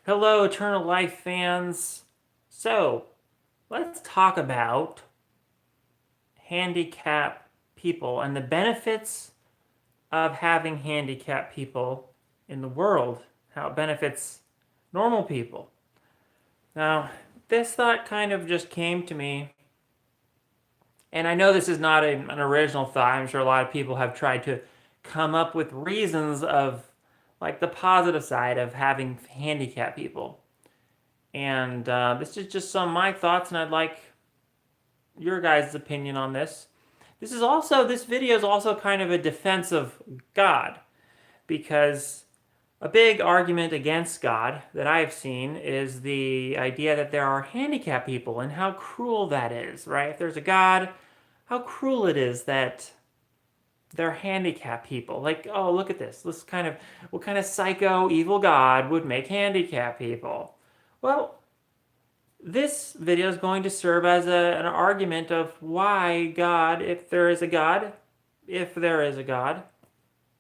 Hello, Eternal Life fans. So, let's talk about handicapped people and the benefits of having handicapped people in the world, how it benefits normal people. Now, this thought kind of just came to me, and I know this is not an original thought. I'm sure a lot of people have tried to come up with reasons of like the positive side of having handicapped people. And this is just some of my thoughts, and I'd like your guys' opinion on this. This video is also kind of a defense of God, because a big argument against God that I've seen is the idea that there are handicapped people and how cruel that is, right? If there's a God, how cruel it is that they're handicapped people. Like, oh, look at this. What kind of psycho evil God would make handicapped people? Well, this video is going to serve as an argument of why God, if there is a God,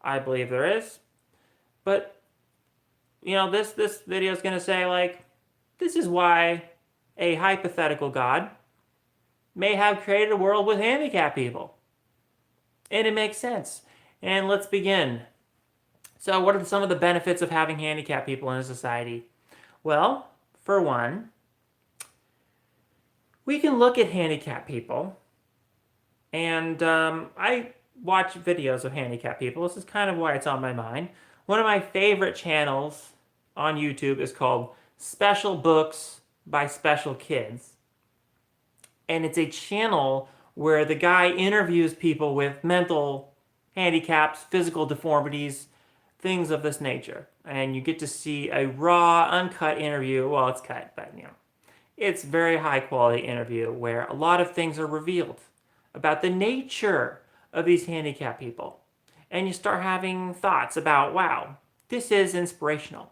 I believe there is, but this video is going to say like, this is why a hypothetical God may have created a world with handicapped people, and it makes sense. And let's begin. So, what are some of the benefits of having handicapped people in a society? Well, for one, we can look at handicapped people, and I watch videos of handicapped people. This is kind of why it's on my mind. One of my favorite channels on YouTube is called Special Books by Special Kids. And it's a channel where the guy interviews people with mental handicaps, physical deformities, things of this nature. And you get to see a raw, uncut interview. Well, it's cut, but it's very high quality interview where a lot of things are revealed about the nature of these handicapped people. And you start having thoughts about, wow, this is inspirational.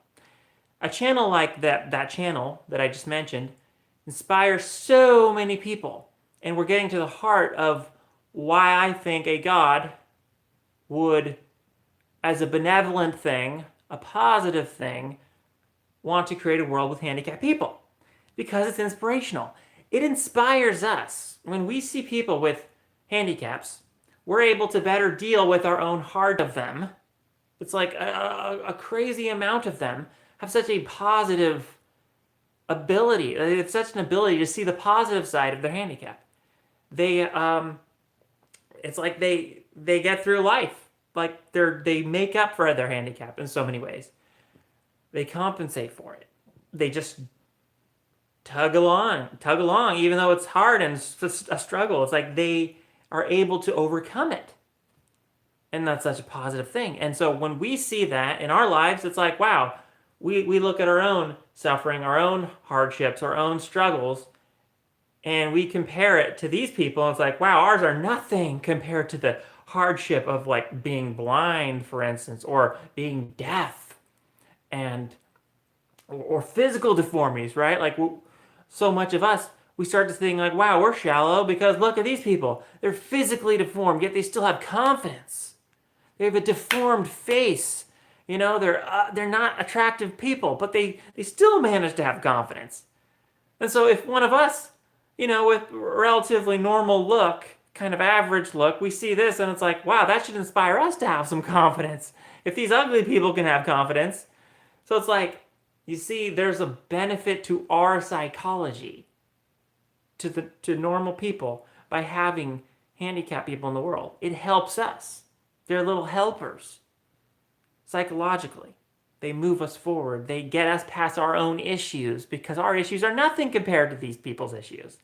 A channel like that channel that I just mentioned inspires so many people. And we're getting to the heart of why I think a God would, as a benevolent thing, a positive thing, want to create a world with handicapped people. Because it's inspirational. It inspires us. When we see people with handicaps, we're able to better deal with our own heart of them. It's like a crazy amount of them have such a positive ability. It's such an ability to see the positive side of their handicap. They, it's like they get through life. Like they make up for their handicap in so many ways. They compensate for it. They just tug along, even though it's hard and it's a struggle. It's like they are able to overcome it. And that's such a positive thing. And so when we see that in our lives, it's like, wow, we look at our own suffering, our own hardships, our own struggles, and we compare it to these people. And it's like, wow, ours are nothing compared to the hardship of like being blind, for instance, or being deaf and or physical deformities, right? Like so much of us, we start to think like, wow, we're shallow because look at these people. They're physically deformed, yet they still have confidence. They have a deformed face. They're not attractive people, but they still manage to have confidence. And so if one of us, with relatively normal look, kind of average look, we see this and it's like, wow, that should inspire us to have some confidence. If these ugly people can have confidence. So it's like, you see, there's a benefit to our psychology, to normal people, by having handicapped people in the world. It helps us. They're little helpers. Psychologically, they move us forward. They get us past our own issues because our issues are nothing compared to these people's issues.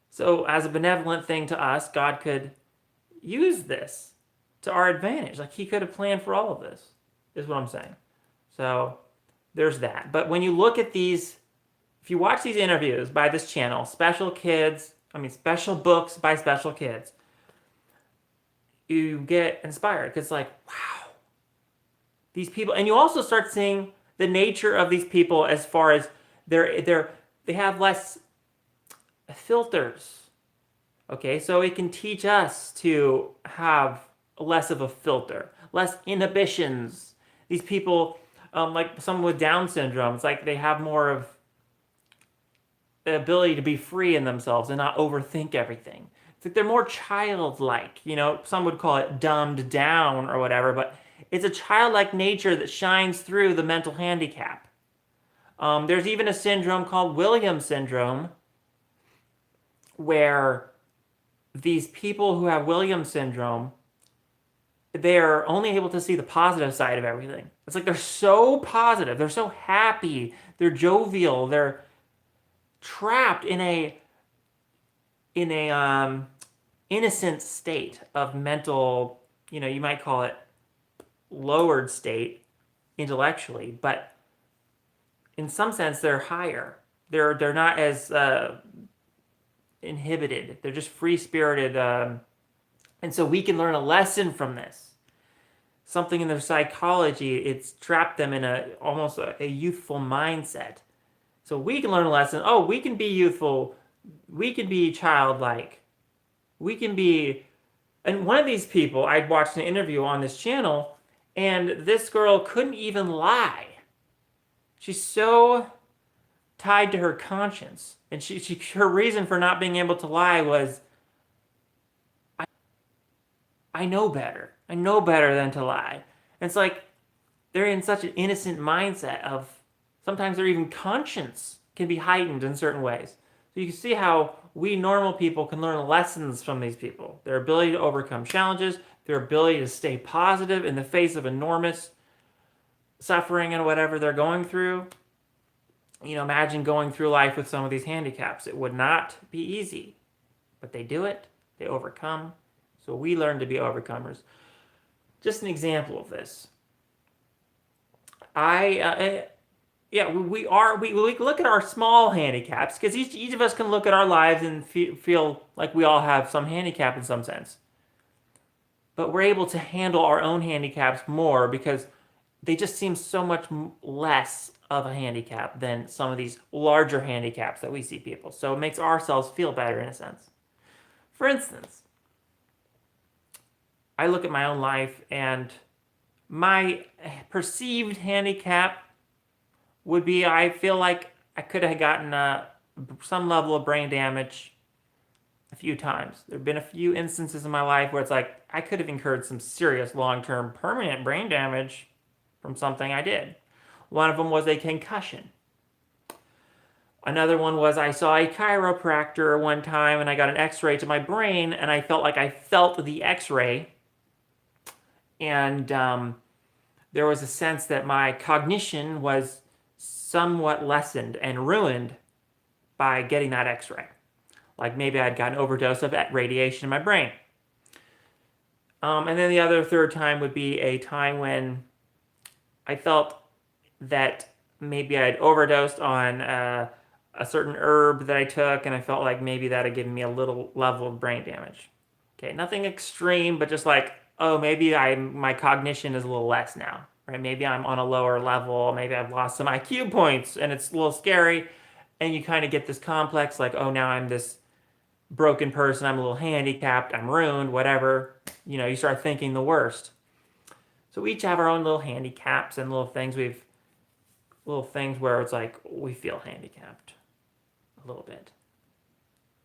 So, as a benevolent thing to us, God could use this to our advantage. Like He could have planned for all of this, is what I'm saying. So there's that. But when you look at these, if you watch these interviews by this channel, Special Books by Special Kids, you get inspired because it's like, wow, these people, and you also start seeing the nature of these people as far as they have less filters. Okay, so it can teach us to have less of a filter, less inhibitions. These people like someone with Down syndrome. It's like they have more of the ability to be free in themselves and not overthink everything. It's like they're more childlike. Some would call it dumbed down or whatever, but it's a childlike nature that shines through the mental handicap. There's even a syndrome called Williams syndrome, where these people who have Williams syndrome, they're only able to see the positive side of everything. It's like they're so positive, they're so happy, they're jovial, they're trapped in a innocent state of mental, you might call it lowered state intellectually, but in some sense they're higher. They're not as inhibited. They're just free spirited, and so we can learn a lesson from this. Something in their psychology, it's trapped them in almost a youthful mindset. So we can learn a lesson. Oh, we can be youthful. We can be childlike. We can be. And one of these people, I'd watched an interview on this channel, and this girl couldn't even lie. She's so tied to her conscience. And her reason for not being able to lie was, I know better. I know better than to lie. And it's like they're in such an innocent mindset of sometimes their even conscience can be heightened in certain ways. So you can see how we normal people can learn lessons from these people. Their ability to overcome challenges, their ability to stay positive in the face of enormous suffering and whatever they're going through. Imagine going through life with some of these handicaps. It would not be easy, but they do it. They overcome. So we learn to be overcomers. Just an example of this. We look at our small handicaps because each of us can look at our lives and feel like we all have some handicap in some sense. But we're able to handle our own handicaps more because they just seem so much less of a handicap than some of these larger handicaps that we see people. So it makes ourselves feel better in a sense. For instance, I look at my own life and my perceived handicap would be I feel like I could have gotten some level of brain damage a few times. There have been a few instances in my life where it's like I could have incurred some serious long-term permanent brain damage from something I did. One of them was a concussion. Another one was I saw a chiropractor one time and I got an x-ray to my brain and I felt like I felt the x-ray. And there was a sense that my cognition was somewhat lessened and ruined by getting that x-ray. Like maybe I'd got an overdose of radiation in my brain. And then the third time would be a time when I felt that maybe I'd overdosed on a certain herb that I took, and I felt like maybe that had given me a little level of brain damage. Okay, nothing extreme, but just like, oh, maybe my cognition is a little less now, right? Maybe I'm on a lower level. Maybe I've lost some IQ points, and it's a little scary. And you kind of get this complex, like, oh, now I'm this broken person. I'm a little handicapped. I'm ruined, whatever. You start thinking the worst. So we each have our own little handicaps and little things where it's like we feel handicapped a little bit.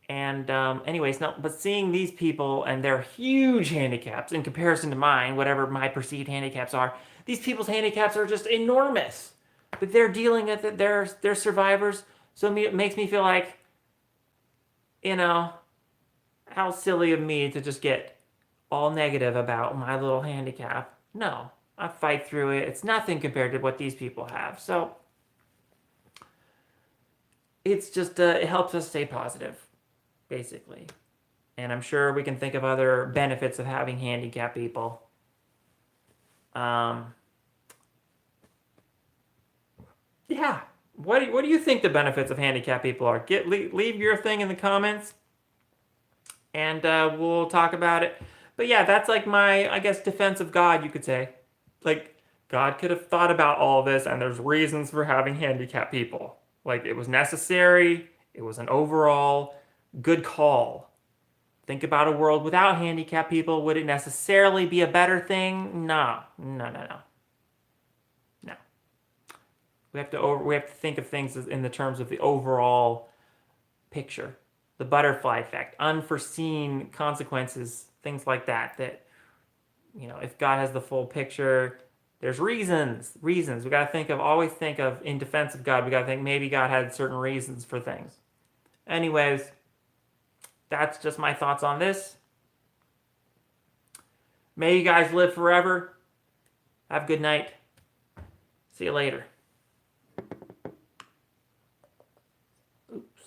And anyways, but seeing these people and their huge handicaps in comparison to mine, whatever my perceived handicaps are, these people's handicaps are just enormous. But they're dealing with it. They're survivors. So it makes me feel like, how silly of me to just get all negative about my little handicap. No, I fight through it. It's nothing compared to what these people have. So it's just, it helps us stay positive, basically. And I'm sure we can think of other benefits of having handicapped people. Yeah. What do you think the benefits of handicapped people are? Leave your thing in the comments, and we'll talk about it. But yeah, that's like my, I guess, defense of God, you could say. Like, God could have thought about all this, and there's reasons for having handicapped people. Like, it was necessary. It was an overall good call. Think about a world without handicapped people. Would it necessarily be a better thing? No. No. We have to think of things in the terms of the overall picture, the butterfly effect, unforeseen consequences, things like that. That, if God has the full picture, there's reasons. We got to always think of, in defense of God, we got to think maybe God had certain reasons for things. Anyways, that's just my thoughts on this. May you guys live forever. Have a good night. See you later. Oops.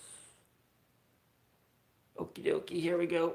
Okie dokie, here we go.